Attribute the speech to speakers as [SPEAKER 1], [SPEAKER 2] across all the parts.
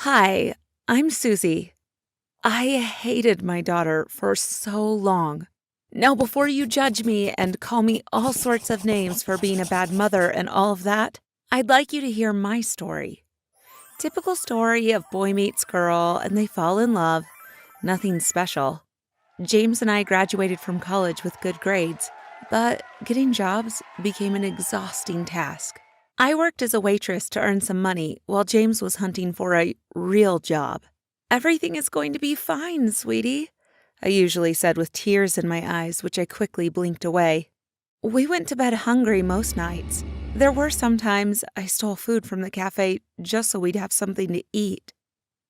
[SPEAKER 1] Hi, I'm Susie. I hated my daughter for so long. Now, before you judge me and call me all sorts of names for being a bad mother and all of that, I'd like you to hear my story. Typical story of boy meets girl and they fall in love. Nothing special. James and I graduated from college with good grades, but getting jobs became an exhausting task. I worked as a waitress to earn some money while James was hunting for a real job. Everything is going to be fine, sweetie, I usually said with tears in my eyes, which I quickly blinked away. We went to bed hungry most nights. There were some times I stole food from the cafe just so we'd have something to eat.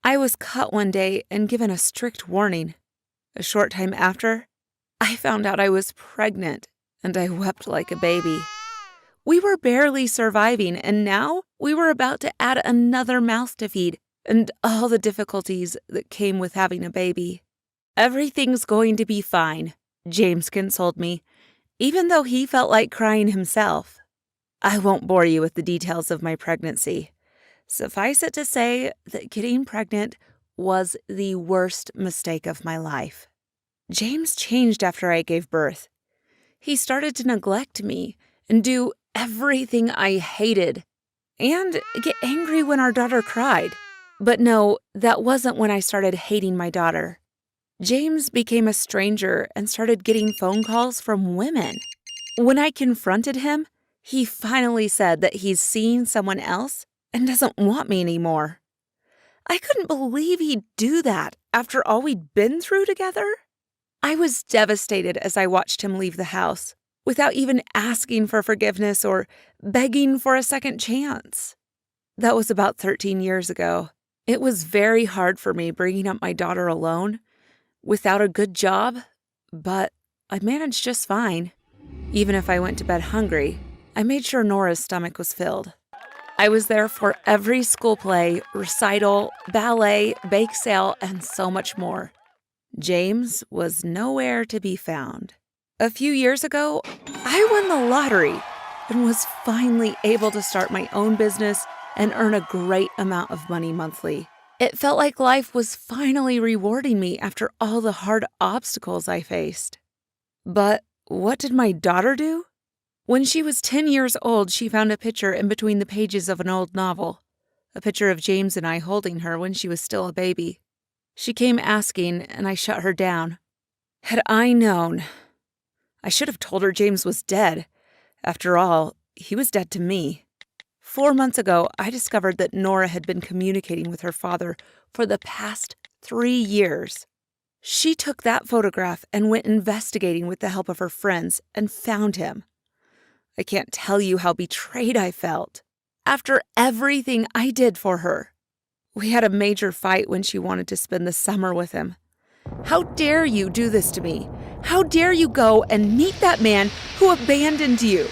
[SPEAKER 1] I was caught one day and given a strict warning. A short time after, I found out I was pregnant, and I wept like a baby. We were barely surviving, and now we were about to add another mouth to feed, and all the difficulties that came with having a baby. Everything's going to be fine, James consoled me, even though he felt like crying himself. I won't bore you with the details of my pregnancy. Suffice it to say that getting pregnant was the worst mistake of my life. James changed after I gave birth. He started to neglect me and do everything I hated, and get angry when our daughter cried. But no, that wasn't when I started hating my daughter. James became a stranger and started getting phone calls from women. When I confronted him, he finally said that he's seeing someone else and doesn't want me anymore. I couldn't believe he'd do that after all we'd been through together. I was devastated as I watched him leave the house, without even asking for forgiveness or begging for a second chance. That was about 13 years ago. It was very hard for me bringing up my daughter alone, without a good job, but I managed just fine. Even if I went to bed hungry, I made sure Nora's stomach was filled. I was there for every school play, recital, ballet, bake sale, and so much more. James was nowhere to be found. A few years ago, I won the lottery and was finally able to start my own business and earn a great amount of money monthly. It felt like life was finally rewarding me after all the hard obstacles I faced. But what did my daughter do? When she was 10 years old, she found a picture in between the pages of an old novel, a picture of James and I holding her when she was still a baby. She came asking, and I shut her down. Had I known, I should have told her James was dead. After all, he was dead to me. 4 months ago, I discovered that Nora had been communicating with her father for the past 3 years. She took that photograph and went investigating with the help of her friends and found him. I can't tell you how betrayed I felt. After everything I did for her, we had a major fight when she wanted to spend the summer with him. How dare you do this to me? How dare you go and meet that man who abandoned you?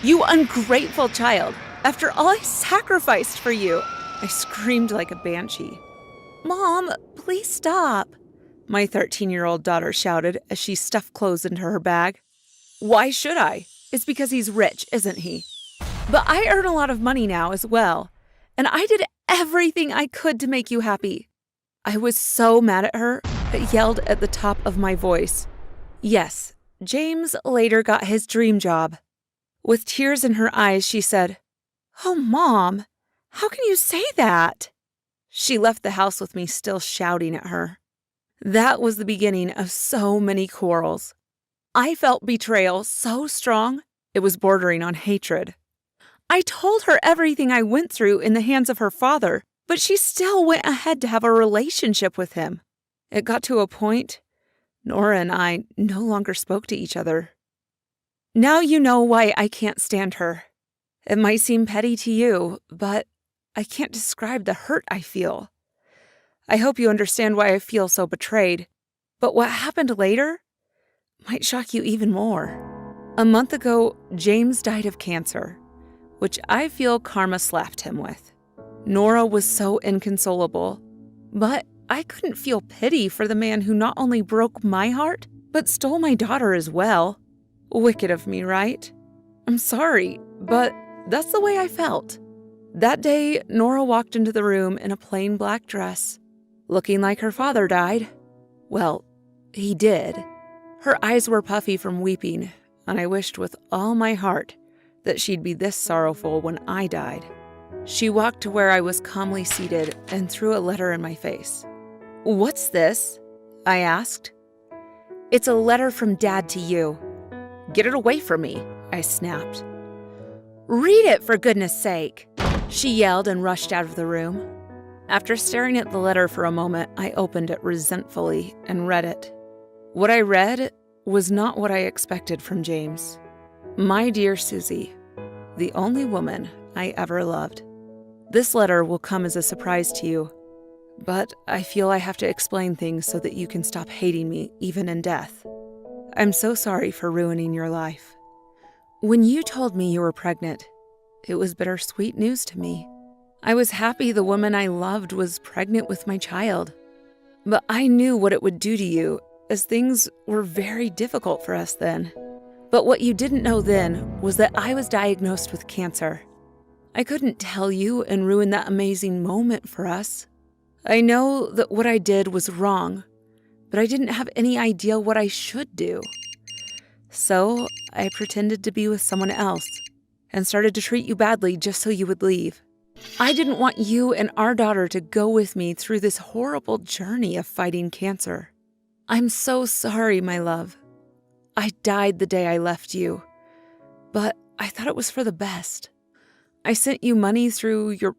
[SPEAKER 1] You ungrateful child. After all I sacrificed for you, I screamed like a banshee. Mom, please stop, my 13-year-old daughter shouted as she stuffed clothes into her bag. Why should I? It's because he's rich, isn't he? But I earn a lot of money now as well, and I did everything I could to make you happy. I was so mad at her, I yelled at the top of my voice. Yes, James later got his dream job. With tears in her eyes, she said, "Oh, Mom, how can you say that?" She left the house with me still shouting at her. That was the beginning of so many quarrels. I felt betrayal so strong, it was bordering on hatred. I told her everything I went through in the hands of her father, but she still went ahead to have a relationship with him. It got to a point, Nora and I no longer spoke to each other. Now you know why I can't stand her. It might seem petty to you, but I can't describe the hurt I feel. I hope you understand why I feel so betrayed, but what happened later might shock you even more. A month ago, James died of cancer, which I feel karma slapped him with. Nora was so inconsolable, but I couldn't feel pity for the man who not only broke my heart, but stole my daughter as well. Wicked of me, right? I'm sorry, but that's the way I felt. That day, Nora walked into the room in a plain black dress, looking like her father died. Well, he did. Her eyes were puffy from weeping, and I wished with all my heart that she'd be this sorrowful when I died. She walked to where I was calmly seated and threw a letter in my face. "What's this?" I asked. "It's a letter from Dad to you." "Get it away from me," I snapped. "Read it, for goodness sake," she yelled and rushed out of the room. After staring at the letter for a moment, I opened it resentfully and read it. What I read was not what I expected from James. "My dear Susie, the only woman I ever loved. This letter will come as a surprise to you, but I feel I have to explain things so that you can stop hating me, even in death. I'm so sorry for ruining your life. When you told me you were pregnant, it was bittersweet news to me. I was happy the woman I loved was pregnant with my child. But I knew what it would do to you, as things were very difficult for us then. But what you didn't know then was that I was diagnosed with cancer. I couldn't tell you and ruin that amazing moment for us. I know that what I did was wrong, but I didn't have any idea what I should do. So I pretended to be with someone else and started to treat you badly just so you would leave. I didn't want you and our daughter to go with me through this horrible journey of fighting cancer. I'm so sorry, my love. I died the day I left you, but I thought it was for the best. I sent you money through your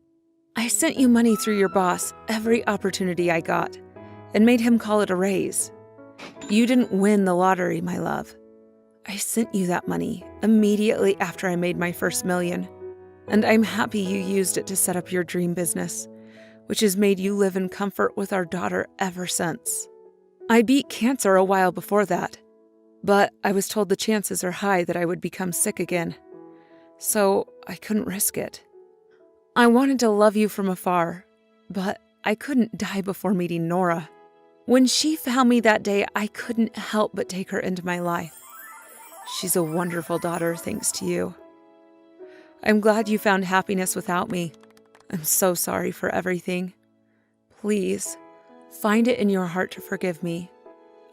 [SPEAKER 1] boss every opportunity I got and made him call it a raise. You didn't win the lottery, my love. I sent you that money immediately after I made my first $1 million, and I'm happy you used it to set up your dream business, which has made you live in comfort with our daughter ever since. I beat cancer a while before that, but I was told the chances are high that I would become sick again, so I couldn't risk it. I wanted to love you from afar, but I couldn't die before meeting Nora. When she found me that day, I couldn't help but take her into my life. She's a wonderful daughter, thanks to you. I'm glad you found happiness without me. I'm so sorry for everything. Please, find it in your heart to forgive me.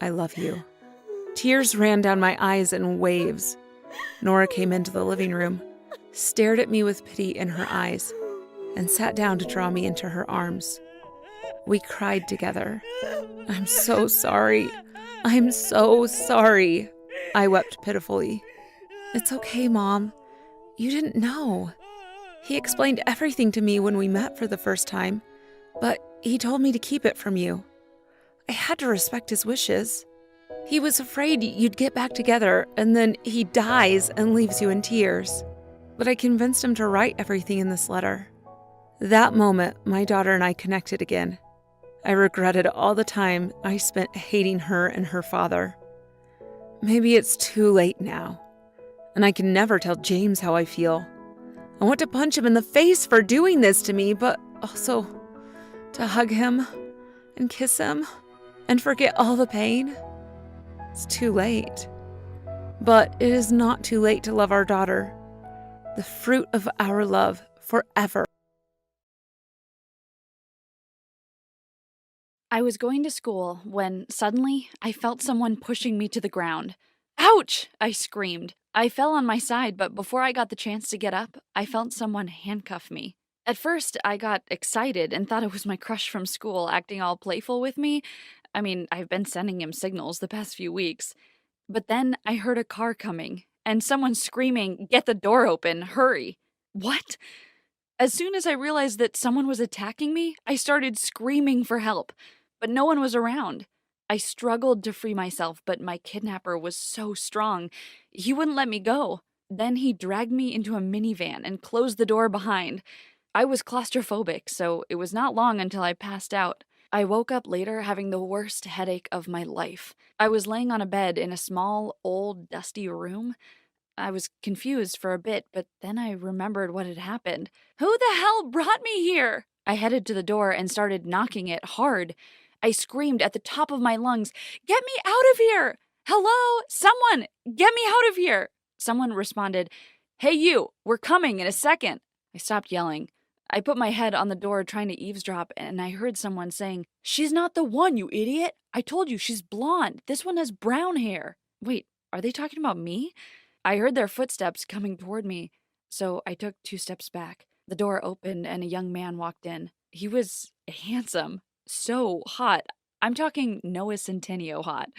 [SPEAKER 1] I love you." Tears ran down my eyes in waves. Nora came into the living room, stared at me with pity in her eyes, and sat down to draw me into her arms. We cried together. "I'm so sorry. I'm so sorry," I wept pitifully. "It's okay, Mom. You didn't know. He explained everything to me when we met for the first time, but he told me to keep it from you. I had to respect his wishes. He was afraid you'd get back together, and then he dies and leaves you in tears. But I convinced him to write everything in this letter." That moment, my daughter and I connected again. I regretted all the time I spent hating her and her father. Maybe it's too late now, and I can never tell James how I feel. I want to punch him in the face for doing this to me, but also to hug him and kiss him and forget all the pain. It's too late. But it is not too late to love our daughter, the fruit of our love, forever.
[SPEAKER 2] I was going to school when suddenly I felt someone pushing me to the ground. "Ouch!" I screamed. I fell on my side, but before I got the chance to get up, I felt someone handcuff me. At first, I got excited and thought it was my crush from school acting all playful with me. I mean, I've been sending him signals the past few weeks. But then I heard a car coming and someone screaming, "Get the door open, hurry." What? As soon as I realized that someone was attacking me, I started screaming for help, but no one was around. I struggled to free myself, but my kidnapper was so strong. He wouldn't let me go. Then he dragged me into a minivan and closed the door behind. I was claustrophobic, so it was not long until I passed out. I woke up later having the worst headache of my life. I was laying on a bed in a small, old, dusty room. I was confused for a bit, but then I remembered what had happened. Who the hell brought me here? I headed to the door and started knocking it hard. I screamed at the top of my lungs, "Get me out of here! Hello? Someone! Get me out of here!" Someone responded, "Hey you, we're coming in a second." I stopped yelling. I put my head on the door trying to eavesdrop, and I heard someone saying, "She's not the one, you idiot! I told you she's blonde. This one has brown hair." Wait, are they talking about me? I heard their footsteps coming toward me, so I took 2 steps back. The door opened and a young man walked in. He was handsome, so hot. I'm talking Noah Centineo hot.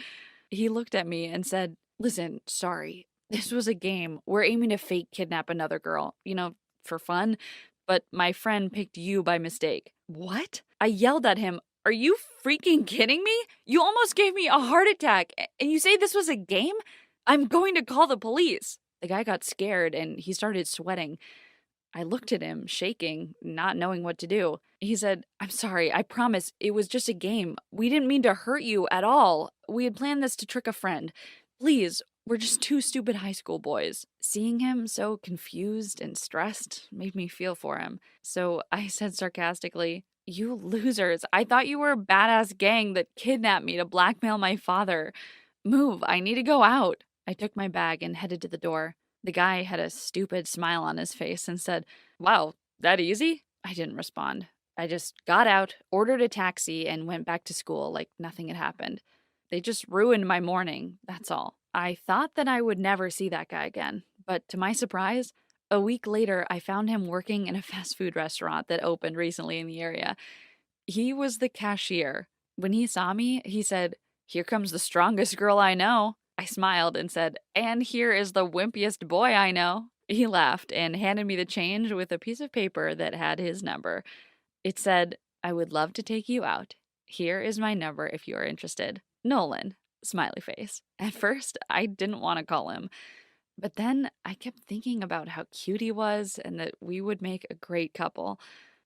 [SPEAKER 2] He looked at me and said, "Listen, sorry. This was a game. We're aiming to fake kidnap another girl, for fun, but my friend picked you by mistake." What? I yelled at him. Are you freaking kidding me? You almost gave me a heart attack, and you say this was a game? I'm going to call the police. The guy got scared and he started sweating. I looked at him, shaking, not knowing what to do. He said, "I'm sorry, I promise it was just a game. We didn't mean to hurt you at all. We had planned this to trick a friend. Please, we're just two stupid high school boys." Seeing him so confused and stressed made me feel for him. So I said sarcastically, "You losers, I thought you were a badass gang that kidnapped me to blackmail my father. Move, I need to go out." I took my bag and headed to the door. The guy had a stupid smile on his face and said, "Wow, that easy?" I didn't respond. I just got out, ordered a taxi, and went back to school like nothing had happened. They just ruined my morning, that's all. I thought that I would never see that guy again, but to my surprise, a week later, I found him working in a fast food restaurant that opened recently in the area. He was the cashier. When he saw me, he said, "Here comes the strongest girl I know." I smiled and said, "And here is the wimpiest boy I know." He laughed and handed me the change with a piece of paper that had his number. It said, "I would love to take you out. Here is my number if you are interested. Nolan." Smiley face. At first, I didn't want to call him, but then I kept thinking about how cute he was and that we would make a great couple.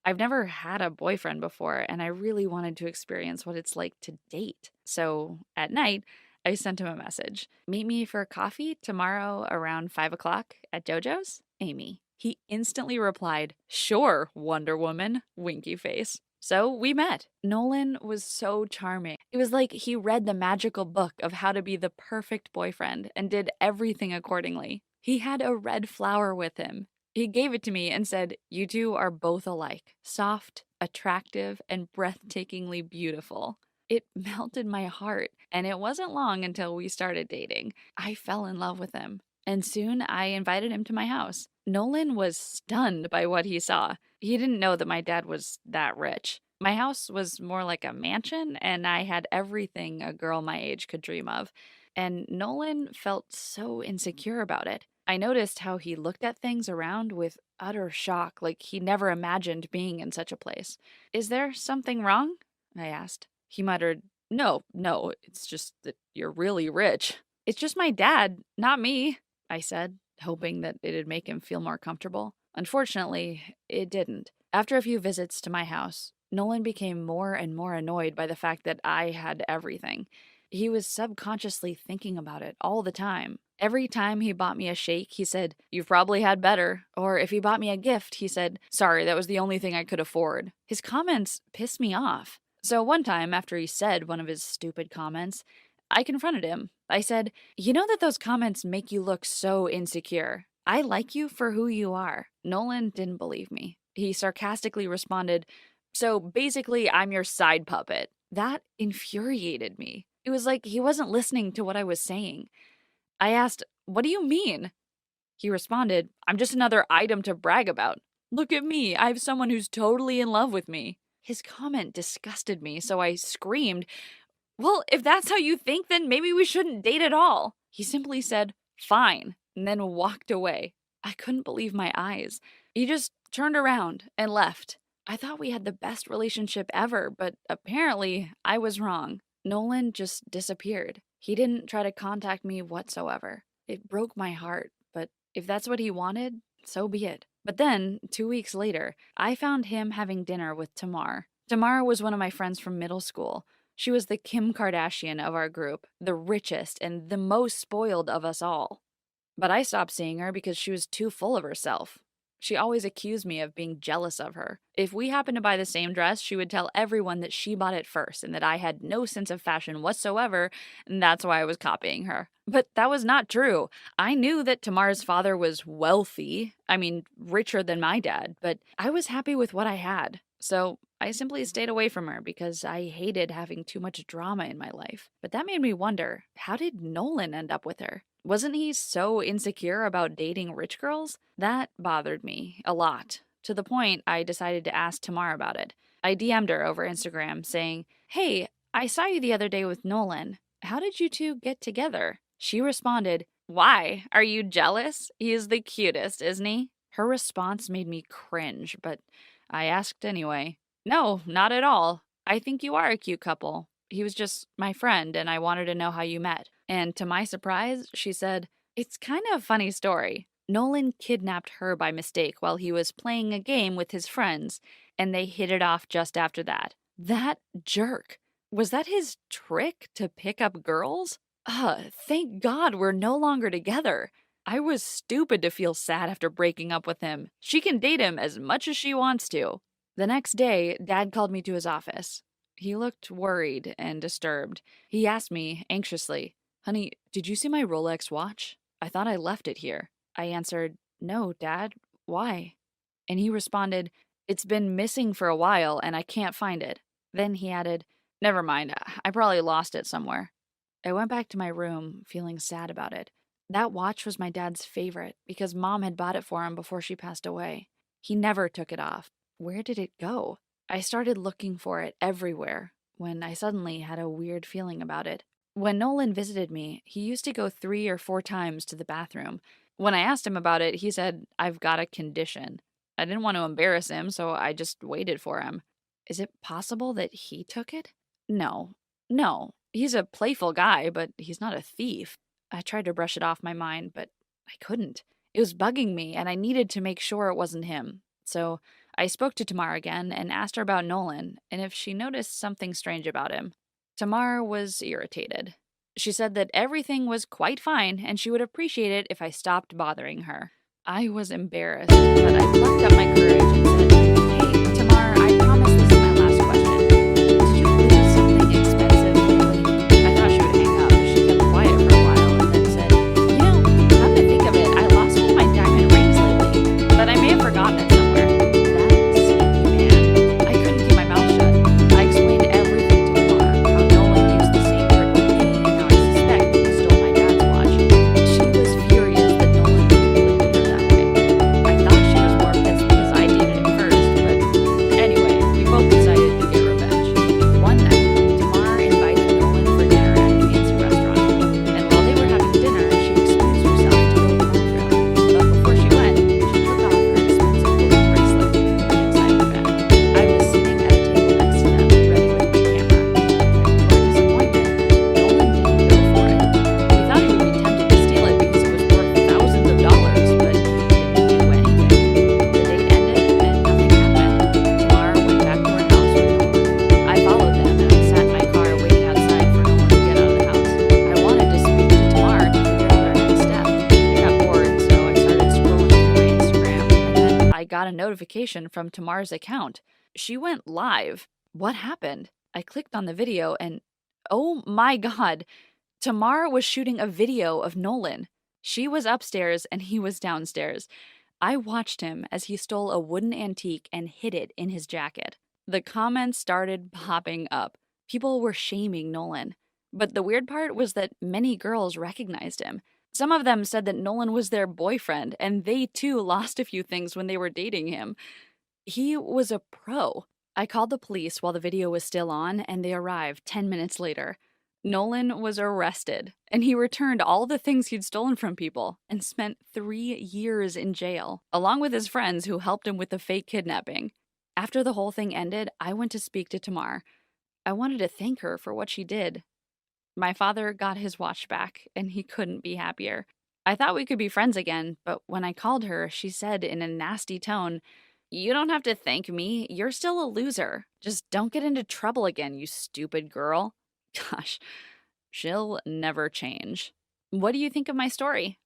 [SPEAKER 2] I've never had a boyfriend before, and I really wanted to experience what it's like to date. So at night, I sent him a message. "Meet me for coffee tomorrow around 5 o'clock at JoJo's, Amy." He instantly replied, "Sure, Wonder Woman," winky face. So we met. Nolan was so charming. It was like he read the magical book of how to be the perfect boyfriend and did everything accordingly. He had a red flower with him. He gave it to me and said, "You two are both alike, soft, attractive, and breathtakingly beautiful." It melted my heart, and it wasn't long until we started dating. I fell in love with him, and soon I invited him to my house. Nolan was stunned by what he saw. He didn't know that my dad was that rich. My house was more like a mansion, and I had everything a girl my age could dream of. And Nolan felt so insecure about it. I noticed how he looked at things around with utter shock, like he never imagined being in such a place. "Is there something wrong?" I asked. He muttered, "No, no, it's just that you're really rich." "It's just my dad, not me," I said, hoping that it'd make him feel more comfortable. Unfortunately, it didn't. After a few visits to my house, Nolan became more and more annoyed by the fact that I had everything. He was subconsciously thinking about it all the time. Every time he bought me a shake, he said, "You've probably had better." Or if he bought me a gift, he said, "Sorry, that was the only thing I could afford." His comments pissed me off. So one time, after he said one of his stupid comments, I confronted him. I said, "You know that those comments make you look so insecure. I like you for who you are." Nolan didn't believe me. He sarcastically responded, "So basically, I'm your side puppet." That infuriated me. It was like he wasn't listening to what I was saying. I asked, "What do you mean?" He responded, "I'm just another item to brag about. Look at me, I have someone who's totally in love with me." His comment disgusted me, so I screamed, "Well, if that's how you think, then maybe we shouldn't date at all." He simply said, "Fine," and then walked away. I couldn't believe my eyes. He just turned around and left. I thought we had the best relationship ever, but apparently I was wrong. Nolan just disappeared. He didn't try to contact me whatsoever. It broke my heart, but if that's what he wanted, so be it. But then, 2 weeks later, I found him having dinner with Tamar. Tamar was one of my friends from middle school. She was the Kim Kardashian of our group, the richest and the most spoiled of us all. But I stopped seeing her because she was too full of herself. She always accused me of being jealous of her. If we happened to buy the same dress, she would tell everyone that she bought it first and that I had no sense of fashion whatsoever, and that's why I was copying her. But that was not true. I knew that Tamar's father was wealthy, I mean, richer than my dad, but I was happy with what I had. So I simply stayed away from her because I hated having too much drama in my life. But that made me wonder, how did Nolan end up with her? Wasn't he so insecure about dating rich girls? That bothered me a lot, to the point I decided to ask Tamar about it. I DM'd her over Instagram saying, "Hey, I saw you the other day with Nolan. How did you two get together?" She responded, "Why? Are you jealous? He's the cutest, isn't he?" Her response made me cringe, but I asked anyway. "No, not at all. I think you are a cute couple. He was just my friend, and I wanted to know how you met." And to my surprise, she said, "It's kind of a funny story. Nolan kidnapped her by mistake while he was playing a game with his friends, and they hit it off just after that. That jerk. Was that his trick to pick up girls? Thank God we're no longer together. I was stupid to feel sad after breaking up with him. She can date him as much as she wants to." The next day, Dad called me to his office. He looked worried and disturbed. He asked me anxiously, "Honey, did you see my Rolex watch? I thought I left it here." I answered, "No, Dad. Why?" And he responded, "It's been missing for a while and I can't find it." Then he added, "Never mind. I probably lost it somewhere." I went back to my room, feeling sad about it. That watch was my dad's favorite because Mom had bought it for him before she passed away. He never took it off. Where did it go? I started looking for it everywhere when I suddenly had a weird feeling about it. When Nolan visited me, he used to go 3 or 4 times to the bathroom. When I asked him about it, he said, "I've got a condition." I didn't want to embarrass him, so I just waited for him. Is it possible that he took it? No. No. He's a playful guy, but he's not a thief. I tried to brush it off my mind, but I couldn't. It was bugging me, and I needed to make sure it wasn't him. So I spoke to Tamar again and asked her about Nolan and if she noticed something strange about him. Tamar was irritated. She said that everything was quite fine and she would appreciate it if I stopped bothering her. I was embarrassed, but I plucked up my courage and said, "Hey, Tamar, I promise this is my last question. Did you lose something expensive lately?" I thought she would hang up, but she kept quiet for a while and then said, "Come to think of it, I lost one of my diamond rings lately, but I may have forgotten it somewhere." That seemed mad. I couldn't keep my mouth shut. I explained everything to Tamar, how Nolan used the same trick with me and how I suspect he stole my dad's watch. She was furious that Nolan manipulated her that way. I thought she was more pissed because I dated him first, but anyway, we both decided to get revenge. One night, Tamar invited Nolan for dinner at a fancy restaurant, and while they were having dinner, she excused herself to go to the bathroom. But before she went, she took off her expensive gold bracelet and put it inside her bag. I was sitting at a table next to them, ready with my camera. And to our disappointment, Nolan didn't go for it. We thought he would be tempted to steal it because it was worth thousands of dollars, but he didn't do anything. The date ended and nothing happened. Tamar went back to her house with Nolan. I followed them and I sat in my car waiting outside for Nolan to get out of the house. I wanted to speak to Tamar to figure out our next step. I got bored, so I started scrolling through my Instagram, and then I got a notification from Tamar's account. She went live. What happened? I clicked on the video and oh my God, Tamar was shooting a video of Nolan. She was upstairs and he was downstairs. I watched him as he stole a wooden antique and hid it in his jacket. The comments started popping up. People were shaming Nolan. But the weird part was that many girls recognized him. Some of them said that Nolan was their boyfriend, and they too lost a few things when they were dating him. He was a pro. I called the police while the video was still on, and they arrived 10 minutes later. Nolan was arrested, and he returned all the things he'd stolen from people and spent 3 years in jail, along with his friends who helped him with the fake kidnapping. After the whole thing ended, I went to speak to Tamar. I wanted to thank her for what she did. My father got his watch back, and he couldn't be happier. I thought we could be friends again, but when I called her, she said in a nasty tone, "You don't have to thank me. You're still a loser. Just don't get into trouble again, you stupid girl." Gosh, she'll never change. What do you think of my story?